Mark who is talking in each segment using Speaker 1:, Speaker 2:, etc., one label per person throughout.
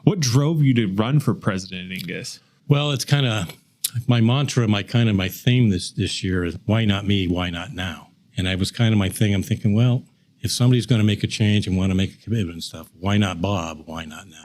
Speaker 1: What drove you to run for president at EANGUS?
Speaker 2: Well, it's kind of my mantra, my theme this year is why not me, why not now? And I was kind of my thing. I'm thinking, well, if somebody's going to make a change and want to make a commitment and stuff, why not Bob? Why not now?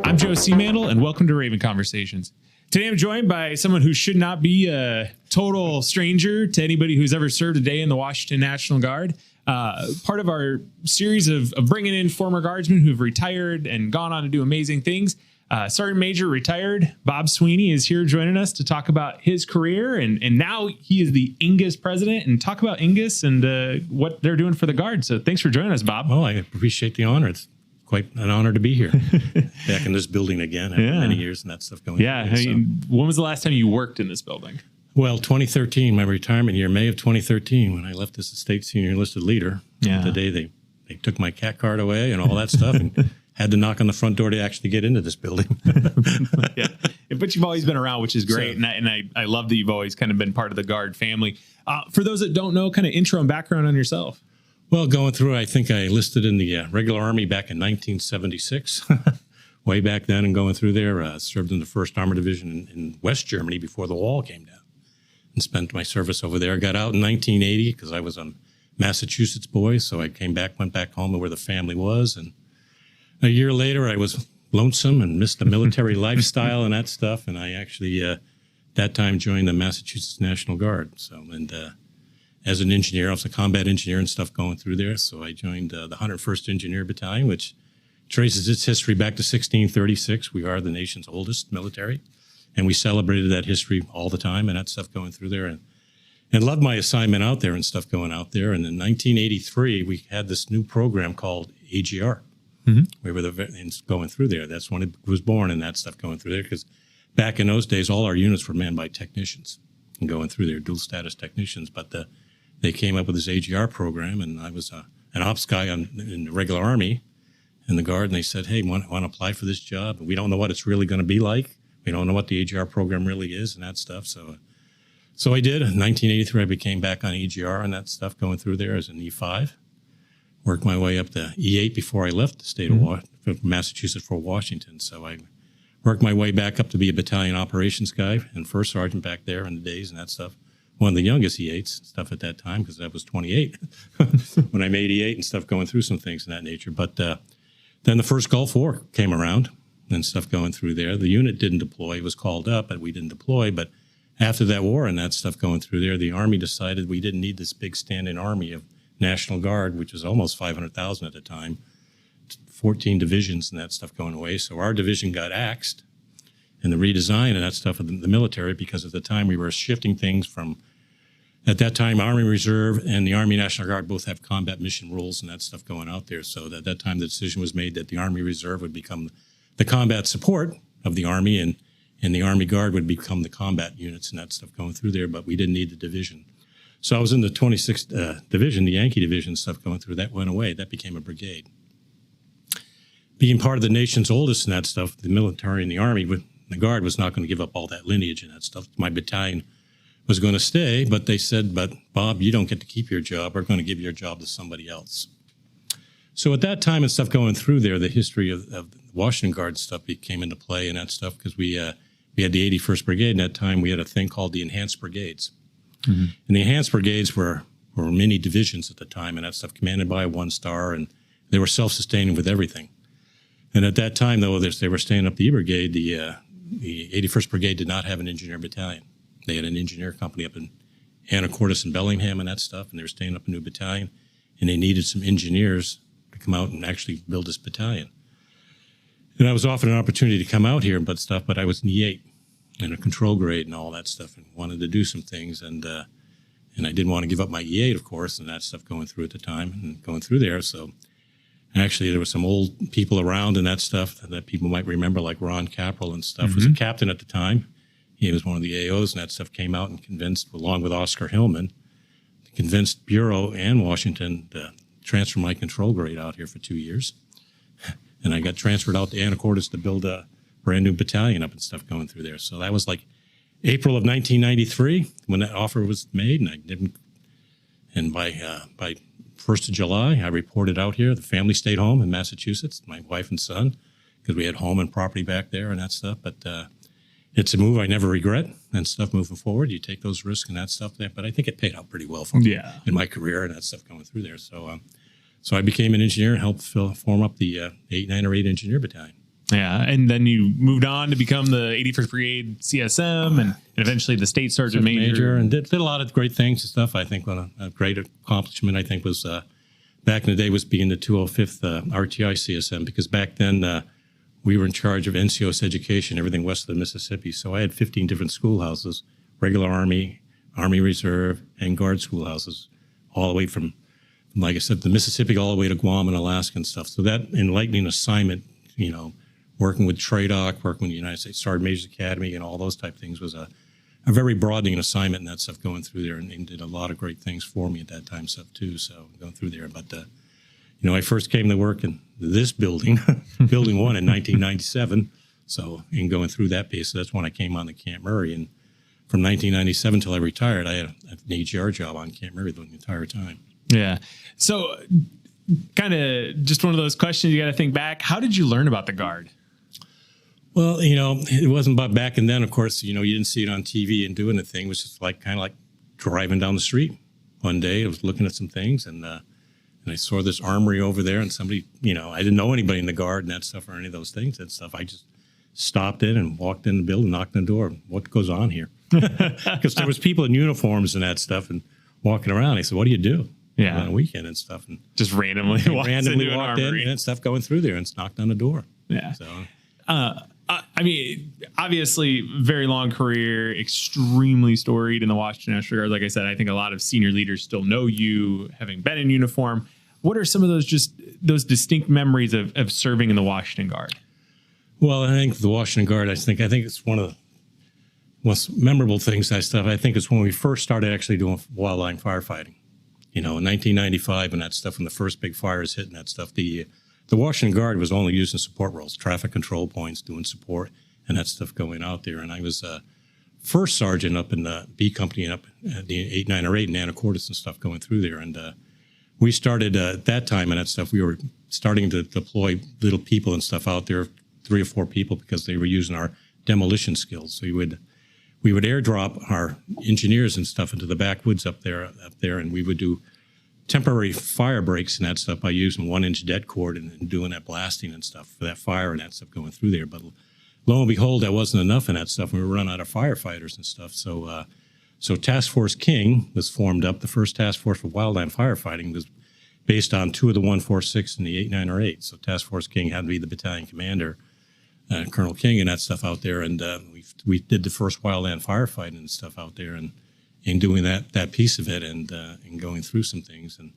Speaker 1: I'm Joe Seamandel, and welcome to Raven Conversations. Today I'm joined by someone who should not be a total stranger to anybody who's ever served a day in the Washington National Guard. Part of our series of bringing in former guardsmen who've retired and gone on to do amazing things. Sergeant Major retired Bob Sweeney is here joining us to talk about his career, and now he is the EANGUS president, and talk about EANGUS and what they're doing for the Guard. So thanks for joining us, Bob.
Speaker 2: Well, I appreciate the honor. It's quite an honor to be here, back in this building again after many years and that stuff going on.
Speaker 1: Yeah, I mean, when was the last time you worked in this building?
Speaker 2: Well, 2013, my retirement year, May of 2013, when I left as a state senior enlisted leader.
Speaker 1: Yeah.
Speaker 2: The day they took my cat card away and all that stuff, and had to knock on the front door to actually get into this building.
Speaker 1: Yeah, but you've always been around, which is great, and I love that you've always kind of been part of the Guard family. For those that don't know, kind of intro and background on yourself.
Speaker 2: Well, going through, I think I enlisted in the regular Army back in 1976, way back then, and going through there, served in the 1st Armored Division in West Germany before the wall came down, and spent my service over there. Got out in 1980 because I was a Massachusetts boy, so I went back home to where the family was, and a year later I was lonesome and missed the military lifestyle and that stuff, and I actually, that time, joined the Massachusetts National Guard. So, and as an engineer, I was a combat engineer and stuff going through there. So I joined the 101st Engineer Battalion, which traces its history back to 1636. We are the nation's oldest military, and we celebrated that history all the time and that stuff going through there. And loved my assignment out there and stuff going out there. And in 1983, we had this new program called AGR. Mm-hmm. We were going through there. That's when it was born and that stuff going through there, because back in those days, all our units were manned by technicians and going through there, dual status technicians. But they came up with this AGR program, and I was an ops guy in the regular Army in the Guard, and they said, hey, want to apply for this job? We don't know what it's really going to be like. We don't know what the AGR program really is and that stuff. So I did. In 1983, I became back on AGR and that stuff going through there as an E5. Worked my way up to E8 before I left the state of Massachusetts for Washington. So I worked my way back up to be a battalion operations guy and first sergeant back there in the days and that stuff. One of the youngest E8s and stuff at that time, because I was 28 when I made E8 and stuff, going through some things of that nature. But then the first Gulf War came around and stuff going through there. The unit didn't deploy. It was called up, but we didn't deploy. But after that war and that stuff going through there, the Army decided we didn't need this big stand-in army of National Guard, which was almost 500,000 at the time, 14 divisions and that stuff going away. So our division got axed in the redesign and that stuff of the military, because at the time we were shifting things from, at that time, Army Reserve and the Army National Guard both have combat mission rules and that stuff going out there. So at that time, the decision was made that the Army Reserve would become the combat support of the Army, and the Army Guard would become the combat units and that stuff going through there, but we didn't need the division. So I was in the 26th Division, the Yankee Division stuff going through. That went away. That became a brigade. Being part of the nation's oldest and that stuff, the military and the Army, the Guard was not going to give up all that lineage and that stuff. My battalion was going to stay, but they said, but Bob, you don't get to keep your job. We're going to give your job to somebody else. So at that time and stuff going through there, the history of the Washington Guard stuff came into play and that stuff, because we had the 81st Brigade, and at that time we had a thing called the Enhanced Brigades. Mm-hmm. And the Enhanced Brigades were mini divisions at the time and that stuff, commanded by a 1-star, and they were self-sustaining with everything. And at that time, though, they were staying up the E Brigade, the 81st Brigade did not have an engineer battalion. They had an engineer company up in Anacortes and Bellingham and that stuff, and they were staying up a new battalion, and they needed some engineers to come out and actually build this battalion. And I was offered an opportunity to come out here but I was in E8 and a control grade and all that stuff, and wanted to do some things, and I didn't want to give up my E8, of course, and that stuff going through at the time and going through there. So actually there were some old people around and that stuff that people might remember, like Ron Capral and stuff, was a captain at the time. He was one of the AOs, and that stuff came out and convinced, along with Oscar Hillman, convinced Bureau and Washington to transfer my control grade out here for 2 years. And I got transferred out to Anacortes to build a brand new battalion up and stuff going through there. So that was like April of 1993 when that offer was made, and I didn't. And by 1st of July, I reported out here. The family stayed home in Massachusetts, my wife and son, because we had home and property back there and that stuff. But it's a move I never regret and stuff moving forward. You take those risks and that stuff there. But I think it paid out pretty well for me in my career and that stuff going through there. So so I became an engineer and helped form up the 8908 Engineer Battalion.
Speaker 1: Yeah, and then you moved on to become the 81st Brigade CSM and eventually the State Sergeant Major.
Speaker 2: And did a lot of great things and stuff. I think a great accomplishment, I think, was back in the day was being the 205th RTI CSM, because back then we were in charge of NCOS education, everything west of the Mississippi. So I had 15 different schoolhouses, regular Army, Army Reserve, and Guard schoolhouses, all the way from, like I said, the Mississippi all the way to Guam and Alaska and stuff. So that enlightening assignment, working with TRADOC, working with the United States Sergeant Major's Academy and all those type of things was a very broadening assignment and that stuff going through there, and did a lot of great things for me at that time stuff too. So going through there, but I first came to work in this building, Building 1 in 1997. So in going through that piece, so that's when I came on to Camp Murray, and from 1997 till I retired, I had an AGR job on Camp Murray the entire time.
Speaker 1: Yeah. So kind of just one of those questions you got to think back. How did you learn about the Guard?
Speaker 2: Well, it wasn't about back and then, of course, you didn't see it on TV and doing the thing. It was just kind of like driving down the street. One day I was looking at some things and I saw this armory over there, and somebody, I didn't know anybody in the Guard and that stuff or any of those things and stuff. I just stopped in and walked in the building, knocked on the door. What goes on here? Because there was people in uniforms and that stuff and walking around. I said, what do you do?
Speaker 1: Yeah.
Speaker 2: On a weekend and stuff. And
Speaker 1: just randomly walked in
Speaker 2: and stuff going through there and knocked on the door.
Speaker 1: Yeah.
Speaker 2: So,
Speaker 1: I mean, obviously, very long career, extremely storied in the Washington National Guard. Like I said, I think a lot of senior leaders still know you, having been in uniform. What are some of those distinct memories of serving in the Washington Guard? Well,
Speaker 2: I think the Washington Guard, I think it's one of the most memorable things. That stuff, I think, is when we first started actually doing wildland firefighting. In 1995, and that stuff, when the first big fires hit and that stuff, the Washington Guard was only using support roles, traffic control points, doing support, and that stuff going out there. And I was first sergeant up in the B Company up at the 8908 in Anacortes and stuff going through there. And we started at that time and that stuff, we were starting to deploy little people and stuff out there, 3 or 4 people, because they were using our demolition skills. So we would airdrop our engineers and stuff into the backwoods up there, and we would do temporary fire breaks and that stuff by using 1-inch dead cord and doing that blasting and stuff for that fire and that stuff going through there. But lo and behold, that wasn't enough in that stuff. We were running out of firefighters and stuff. So Task Force King was formed up. The first task force for wildland firefighting was based on 2 of the 146 and the 8908. So Task Force King had to be the battalion commander, Colonel King, and that stuff out there. And we did the first wildland firefighting and stuff out there, and doing that piece of it and going through some things. And,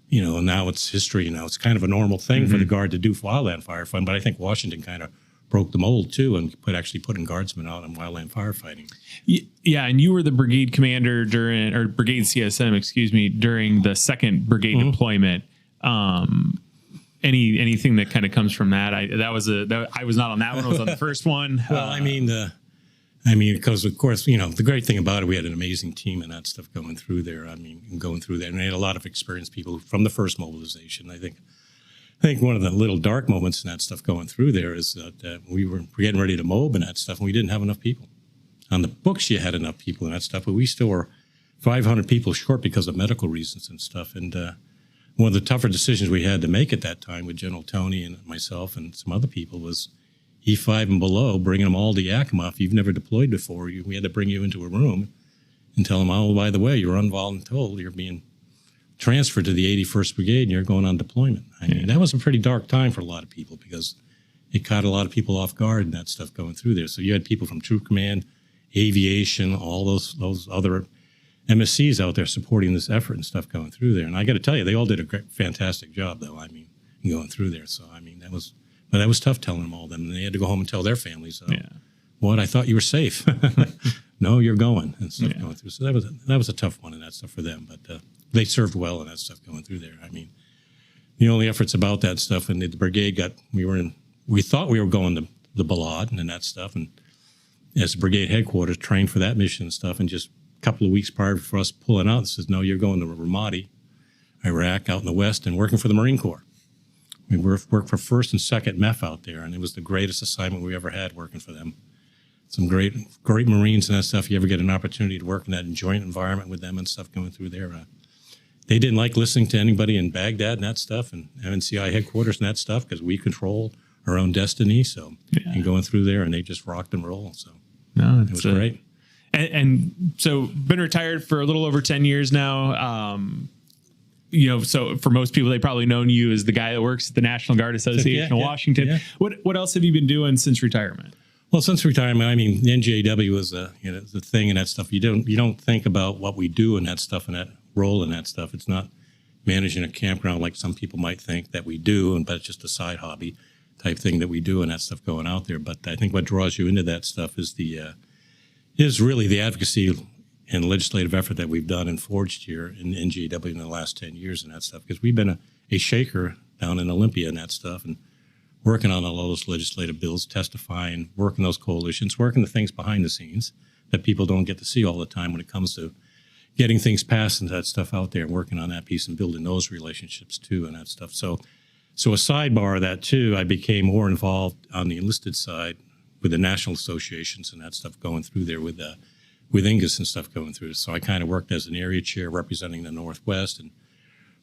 Speaker 2: now it's history. It's kind of a normal thing for the Guard to do wildland firefighting. But I think Washington kind of broke the mold, too, and actually putting guardsmen out on wildland firefighting.
Speaker 1: Yeah, and you were the brigade commander brigade CSM, during the 2nd Brigade deployment. Anything that kind of comes from that? I was not on that one. I was on the first one.
Speaker 2: Well, because of course, the great thing about it, we had an amazing team and that stuff going through there. Going through there, and we had a lot of experienced people from the first mobilization. I think one of the little dark moments in that stuff going through there is that we were getting ready to mob and that stuff, and we didn't have enough people. On the books, you had enough people and that stuff, but we still were 500 people short because of medical reasons and stuff. And one of the tougher decisions we had to make at that time with General Tony and myself and some other people was E5 and below, bringing them all to Yakima. If you've never deployed before, we had to bring you into a room and tell them, oh, by the way, you're unvoluntold. You're being transferred to the 81st Brigade and you're going on deployment. That was a pretty dark time for a lot of people because it caught a lot of people off guard and that stuff going through there. So you had people from Troop Command, Aviation, all those other MSCs out there supporting this effort and stuff going through there. And I got to tell you, they all did a fantastic job, though, going through there. So, that was tough telling them all. Then they had to go home and tell their families, what, I thought you were safe. No, you're going and stuff going through. So that was a tough one and that stuff for them. But they served well and that stuff going through there. The only efforts about that stuff, and the brigade we thought we were going to the Balad and that stuff. And as brigade headquarters trained for that mission and stuff, and just a couple of weeks prior for us pulling out, it says, no, you're going to Ramadi. Iraq, out in the West, and working for the Marine Corps. We worked for 1st and 2nd MEF out there, and it was the greatest assignment we ever had working for them. Some great Marines and that stuff. You ever get an opportunity to work in that joint environment with them and stuff going through there. They didn't like listening to anybody in Baghdad and that stuff, and MNCI headquarters and that stuff, because we control our own destiny. So, and going through there, and they just rocked and rolled. So,
Speaker 1: no,
Speaker 2: it was great.
Speaker 1: And so, been retired for a little over 10 years now. So for most people, they probably known you as the guy that works at the National Guard Association of Washington. Yeah. What else have you been doing since retirement?
Speaker 2: Well, since retirement, I mean, the NGAW was the thing and that stuff. You don't think about what we do and that stuff and that role and that stuff. It's not managing a campground like some people might think that we do, but it's just a side hobby type thing that we do and that stuff going out there. But I think what draws you into that stuff is really the advocacy and legislative effort that we've done and forged here in NGAW in the last 10 years and that stuff, because we've been a shaker down in Olympia and that stuff, and working on all those legislative bills, testifying, working those coalitions, working the things behind the scenes that people don't get to see all the time when it comes to getting things passed and that stuff out there, and working on that piece and building those relationships too and that stuff. So a sidebar of that too, I became more involved on the enlisted side with the national associations and that stuff going through there with EANGUS and stuff going through. So I kind of worked as an area chair representing the Northwest and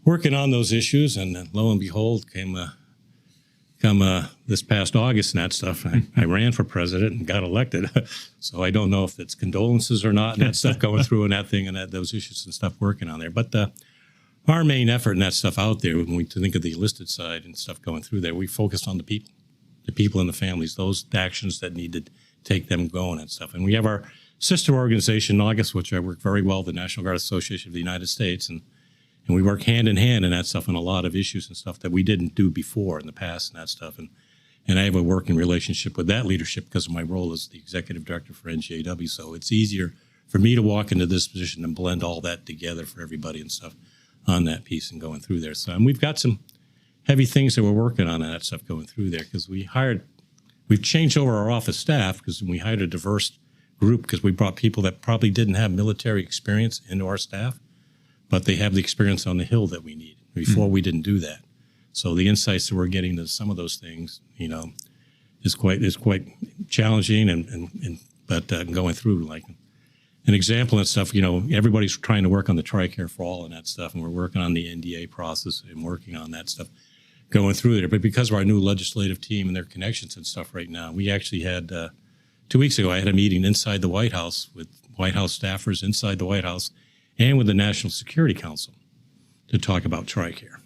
Speaker 2: working on those issues. And then lo and behold, come this past August and that stuff, I ran for president and got elected. So I don't know if it's condolences or not, and that stuff going through and that thing and those issues and stuff working on there. But our main effort and that stuff out there, when we think of the enlisted side and stuff going through there, we focused on the people and the families, those actions that need to take them going and stuff. And we have our sister organization, EANGUS, which I work very well, the National Guard Association of the United States, and we work hand in hand in that stuff on a lot of issues and stuff that we didn't do before in the past and that stuff. And I have a working relationship with that leadership because of my role as the executive director for NGAW. So it's easier for me to walk into this position and blend all that together for everybody and stuff on that piece and going through there. So and we've got some heavy things that we're working on and that stuff going through there, because we've changed over our office staff because we hired a diverse group, because we brought people that probably didn't have military experience into our staff, but they have the experience on the Hill that we need. Before we didn't do that. So the insights that we're getting to some of those things, is quite challenging but going through, like an example and stuff, everybody's trying to work on the TRICARE for all and that stuff, and we're working on the NDA process and working on that stuff going through there. But because of our new legislative team and their connections and stuff right now, we actually had 2 weeks ago, I had a meeting inside the White House with White House staffers inside the White House and with the National Security Council to talk about TRICARE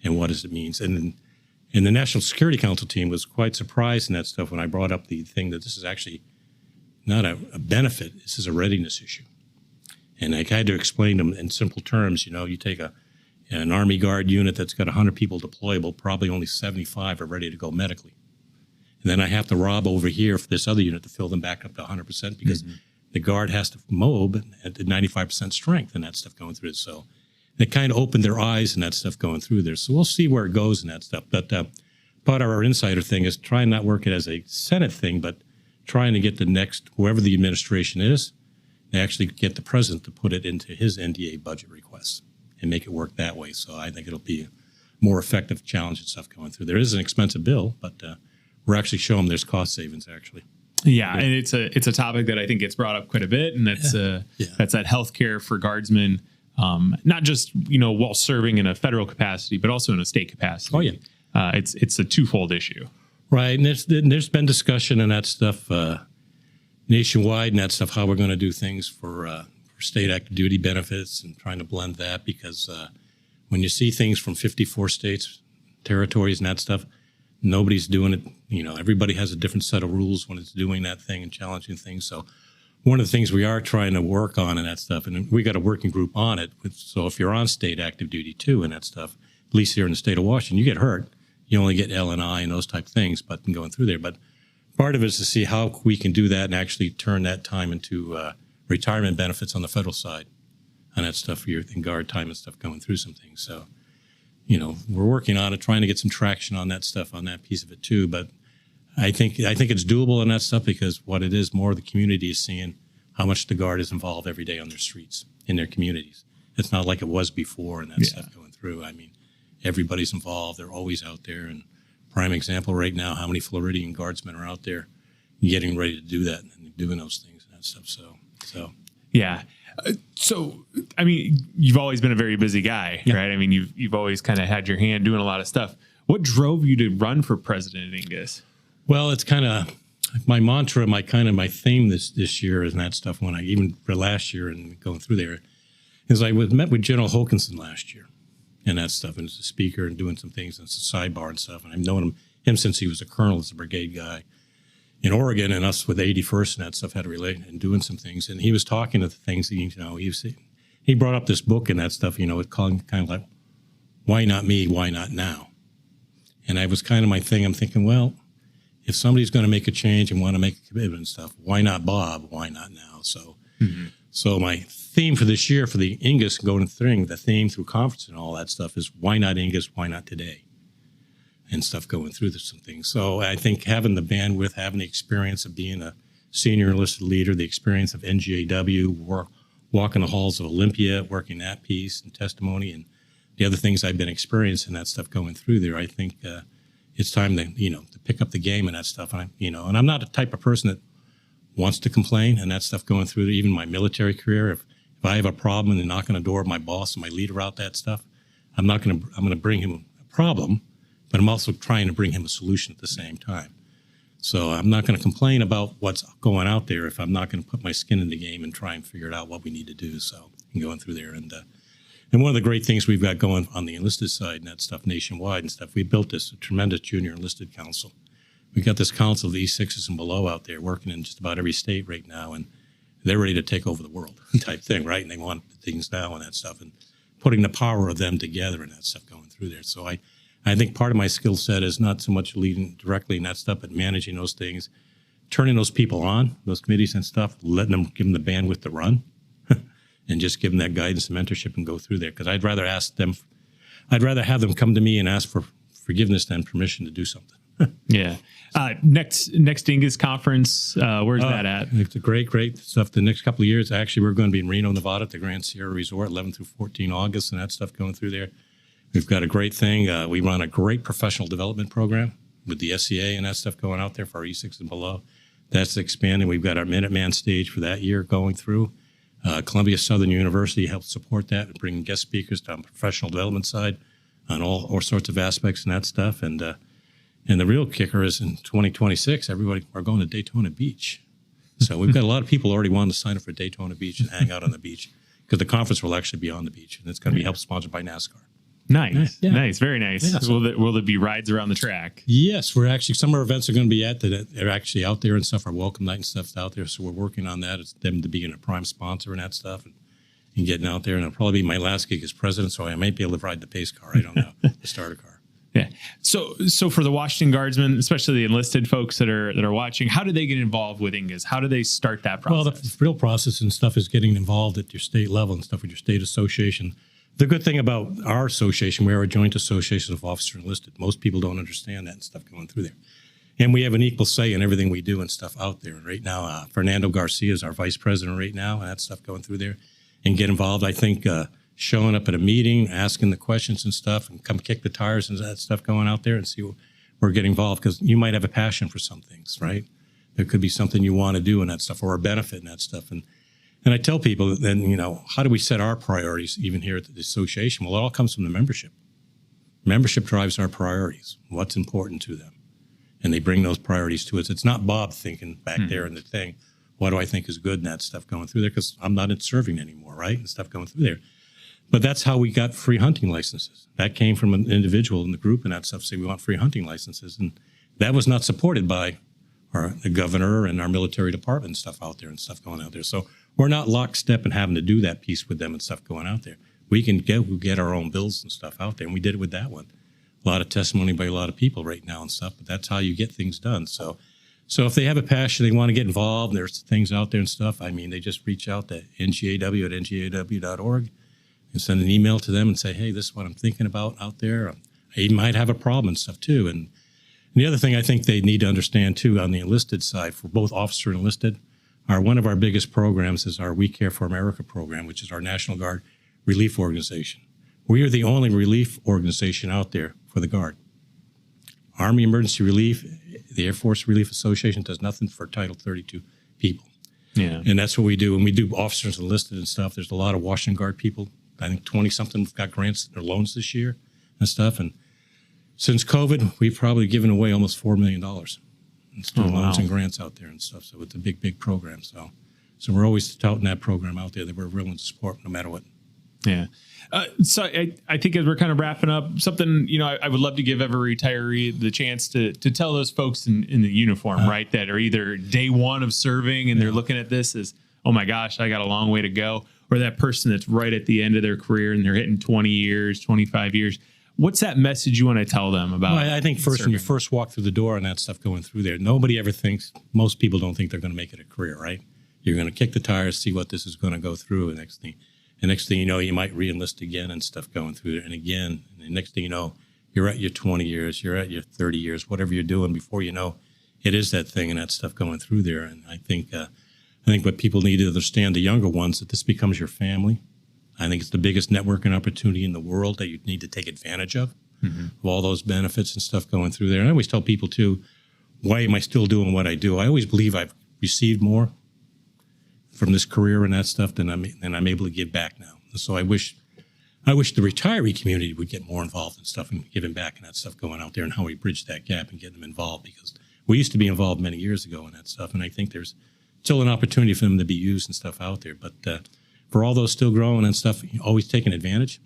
Speaker 2: and what does it mean. And the National Security Council team was quite surprised in that stuff when I brought up the thing that this is actually not a benefit, this is a readiness issue. And I had to explain them in simple terms. You take an Army Guard unit that's got 100 people deployable, probably only 75 are ready to go medically. And then I have to rob over here for this other unit to fill them back up to 100% because the Guard has to mob at 95% strength and that stuff going through it. So it kind of opened their eyes and that stuff going through there. So we'll see where it goes and that stuff. But part of our insider thing is trying not work it as a Senate thing, but trying to get the next, whoever the administration is, they actually get the president to put it into his NDA budget requests and make it work that way. So I think it'll be a more effective challenge and stuff going through. There is an expensive bill, but we're actually showing there's cost savings actually.
Speaker 1: Yeah, and it's a topic that I think gets brought up quite a bit, and that's that healthcare for guardsmen, not just while serving in a federal capacity, but also in a state capacity.
Speaker 2: Oh yeah,
Speaker 1: it's a twofold issue.
Speaker 2: Right, and there's been discussion and that stuff nationwide and that stuff, how we're going to do things for state active duty benefits and trying to blend that, because when you see things from 54 states, territories and that stuff, nobody's doing it. Everybody has a different set of rules when it's doing that thing and challenging things. So one of the things we are trying to work on and that stuff, and we got a working group on it. So if you're on state active duty too and that stuff, at least here in the state of Washington, you get hurt. You only get L&I and those type of things, but going through there. But part of it is to see how we can do that and actually turn that time into retirement benefits on the federal side and that stuff for your Guard time and stuff going through some things. So, we're working on it, trying to get some traction on that stuff, on that piece of it too. But I think it's doable on that stuff, because what it is, more of the community is seeing how much the Guard is involved every day on their streets, in their communities. It's not like it was before and that stuff going through. through. I mean, everybody's involved. They're always out there. And prime example right now, how many Floridian Guardsmen are out there getting ready to do that and doing those things and that stuff. So.
Speaker 1: Yeah. So, I mean, you've always been a very busy guy, right? I mean, you've always kind of had your hand doing a lot of stuff. What drove you to run for president at EANGUS?
Speaker 2: Well, it's kind of my mantra, my theme this year and that stuff. When I even for last year and going through there, is I met with General Hokanson last year and that stuff, and as a speaker and doing some things and it's a sidebar and stuff. And I've known him since he was a colonel, as a brigade guy in Oregon, and us with 81st and that stuff had a relate and doing some things. And he was talking to the things that, he brought up this book and that stuff, it called kind of like, why not me? Why not now? And I was kind of my thing. I'm thinking, well, if somebody's going to make a change and want to make a commitment and stuff, why not Bob? Why not now? So, So my theme for this year for the EANGUS going through the theme through conference and all that stuff is why not EANGUS? Why not today? And stuff going through some things. So I think having the bandwidth, having the experience of being a senior enlisted leader, the experience of NGAW, walking the halls of Olympia, working that piece and testimony and the other things I've been experiencing, that stuff going through there, I think it's time to, to pick up the game and that stuff. And I'm not a type of person that wants to complain and that stuff going through there. Even my military career, if I have a problem and knock on the door of my boss and my leader out that stuff, I'm going to bring him a problem, but I'm also trying to bring him a solution at the same time. So I'm not going to complain about what's going out there if I'm not going to put my skin in the game and try and figure out what we need to do. So I'm going through there. And one of the great things we've got going on the enlisted side and that stuff nationwide and stuff, we built this tremendous junior enlisted council. We've got this council of the E6s and below out there working in just about every state right now, and they're ready to take over the world type thing, right? And they want things now and that stuff, and putting the power of them together and that stuff going through there. So I think part of my skill set is not so much leading directly in that stuff, but managing those things, turning those people on, those committees and stuff, letting them, give them the bandwidth to run, and just give them that guidance and mentorship and go through there. Because I'd rather have them come to me and ask for forgiveness than permission to do something.
Speaker 1: Yeah. Next EANGUS conference, where's that at?
Speaker 2: It's a great stuff. The next couple of years, actually, we're going to be in Reno, Nevada at the Grand Sierra Resort, 11 through 14 August, and that stuff going through there. We've got a great thing. We run a great professional development program with the SCA and that stuff going out there for our E6 and below. That's expanding. We've got our Minuteman stage for that year going through. Columbia Southern University helps support that and bring guest speakers on the professional development side on all sorts of aspects and that stuff. And the real kicker is in 2026, everybody are going to Daytona Beach. So we've got a lot of people already wanting to sign up for Daytona Beach and hang out on the beach because the conference will actually be on the beach, and it's going to be help sponsored by NASCAR.
Speaker 1: Nice.
Speaker 2: Yeah.
Speaker 1: Nice. Very nice.
Speaker 2: Yeah, so,
Speaker 1: will there be rides around the track?
Speaker 2: Yes, we're actually, some of our events are going to be they're actually out there and stuff. Our welcome night and stuff's out there. So we're working on that. It's them to being a prime sponsor and that stuff and getting out there. And it'll probably be my last gig as president. So I might be able to ride the pace car. I don't know. The starter car.
Speaker 1: Yeah. So for the Washington Guardsmen, especially the enlisted folks that are watching, how do they get involved with EANGUS? How do they start that process?
Speaker 2: Well, the real process and stuff is getting involved at your state level and stuff with your state association. The good thing about our association, we are a joint association of officers enlisted. Most people don't understand that and stuff going through there. And we have an equal say in everything we do and stuff out there. Right now, Fernando Garcia is our vice president right now, and that stuff going through there. And get involved. I think showing up at a meeting, asking the questions and stuff, and come kick the tires and that stuff going out there and see we're getting involved, because you might have a passion for some things, right? There could be something you want to do in that stuff or a benefit in that stuff. And I tell people then, how do we set our priorities even here at the association? Well, it all comes from the membership. Membership drives our priorities, what's important to them. And they bring those priorities to us. It's not Bob thinking back there in the thing, what do I think is good and that stuff going through there? Because I'm not in serving anymore, right? And stuff going through there. But that's how we got free hunting licenses. That came from an individual in the group and that stuff, say we want free hunting licenses. And that was not supported by the governor and our military department and stuff out there and stuff going out there. So we're not lockstep and having to do that piece with them and stuff going out there. We can get our own bills and stuff out there, and we did it with that one. A lot of testimony by a lot of people right now and stuff, but that's how you get things done. So if they have a passion, they want to get involved, and there's things out there and stuff, I mean, they just reach out to ngaw@ngaw.org and send an email to them and say, hey, this is what I'm thinking about out there. I might have a problem and stuff too. And the other thing I think they need to understand too on the enlisted side, for both officer and enlisted, one of our biggest programs is our We Care for America program, which is our National Guard relief organization. We are the only relief organization out there for the Guard. Army Emergency Relief, the Air Force Relief Association does nothing for Title 32 people.
Speaker 1: Yeah.
Speaker 2: And that's what we do. And we do officers enlisted and stuff. There's a lot of Washington Guard people. I think 20-something got grants or loans this year and stuff. And since COVID, we've probably given away almost $4 million in student loans and grants out there and stuff. So it's a big, big program. So we're always touting that program out there that we're willing to support no matter what.
Speaker 1: Yeah. So I think as we're kind of wrapping up, something, I would love to give every retiree the chance to tell those folks in the uniform, right, that are either day one of serving and they're looking at this as, oh my gosh, I got a long way to go, or that person that's right at the end of their career and they're hitting 20 years, 25 years. What's that message you want to tell them about?
Speaker 2: Well, I think first, when you first walk through the door and that stuff going through there, nobody ever thinks, most people don't think they're going to make it a career, right? You're going to kick the tires, see what this is going to go through, and next thing you know, you might re-enlist again and stuff going through there. And again, and the next thing you know, you're at your 20 years, you're at your 30 years, whatever you're doing before you know, it is that thing and that stuff going through there. And I think what people need to understand, the younger ones, that this becomes your family. I think it's the biggest networking opportunity in the world that you need to take advantage of all those benefits and stuff going through there. And I always tell people too, why am I still doing what I do? I always believe I've received more from this career and that stuff than I'm able to give back now. So I wish the retiree community would get more involved in stuff and giving back and that stuff going out there and how we bridge that gap and get them involved, because we used to be involved many years ago in that stuff. And I think there's still an opportunity for them to be used and stuff out there. But for all those still growing and stuff, always taking advantage.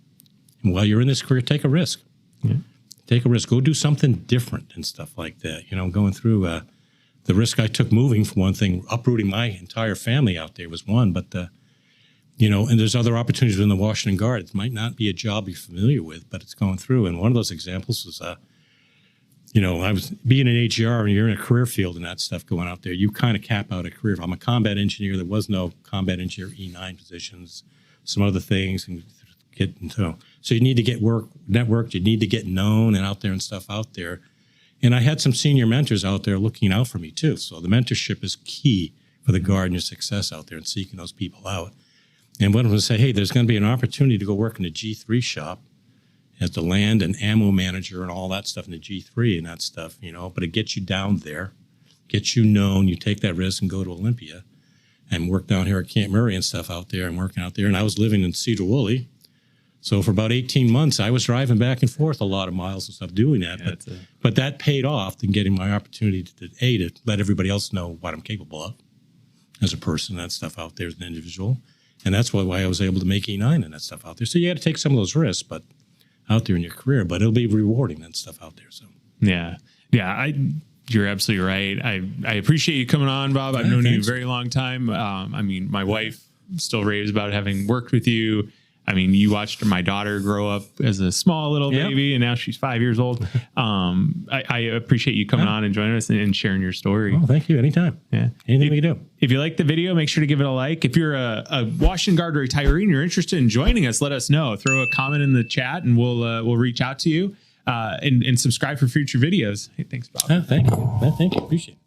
Speaker 2: And while you're in this career, take a risk. Yeah. Take a risk. Go do something different and stuff like that. Going through the risk I took moving, for one thing, uprooting my entire family out there was one, but, and there's other opportunities in the Washington Guard. It might not be a job you're familiar with, but it's going through. And one of those examples was, I was being an AGR and you're in a career field and that stuff going out there, you kind of cap out a career. I'm a combat engineer. There was no combat engineer E9 positions, some other things. And so you need to get networked. You need to get known and out there and stuff out there. And I had some senior mentors out there looking out for me too. So the mentorship is key for the Guard and your success out there and seeking those people out. And one of them would say, hey, there's going to be an opportunity to go work in the G3 shop as the land and ammo manager and all that stuff in the G3 and that stuff, but it gets you down there, gets you known. You take that risk and go to Olympia and work down here at Camp Murray and stuff out there and working out there. And I was living in Cedar Woolley. So for about 18 months, I was driving back and forth a lot of miles and stuff doing that. Yeah, but that paid off in getting my opportunity to let everybody else know what I'm capable of as a person, that stuff out there as an individual. And that's why I was able to make E9 and that stuff out there. So you got to take some of those risks, but out there in your career, but it'll be rewarding and stuff out there. So
Speaker 1: yeah. You're absolutely right. I appreciate you coming on, Bob. I've known you a very long time. My wife still raves about having worked with you. You watched my daughter grow up as a small little baby, and now she's 5 years old. I appreciate you coming on and joining us and sharing your story.
Speaker 2: Oh, thank you. Anytime. Yeah. Anything we can do.
Speaker 1: If you like the video, make sure to give it a like. If you're a Washington Guard retiree and you're interested in joining us, let us know. Throw a comment in the chat, and we'll reach out to you. And subscribe for future videos. Hey, thanks, Bob.
Speaker 2: Thank you. Thank you. Appreciate it.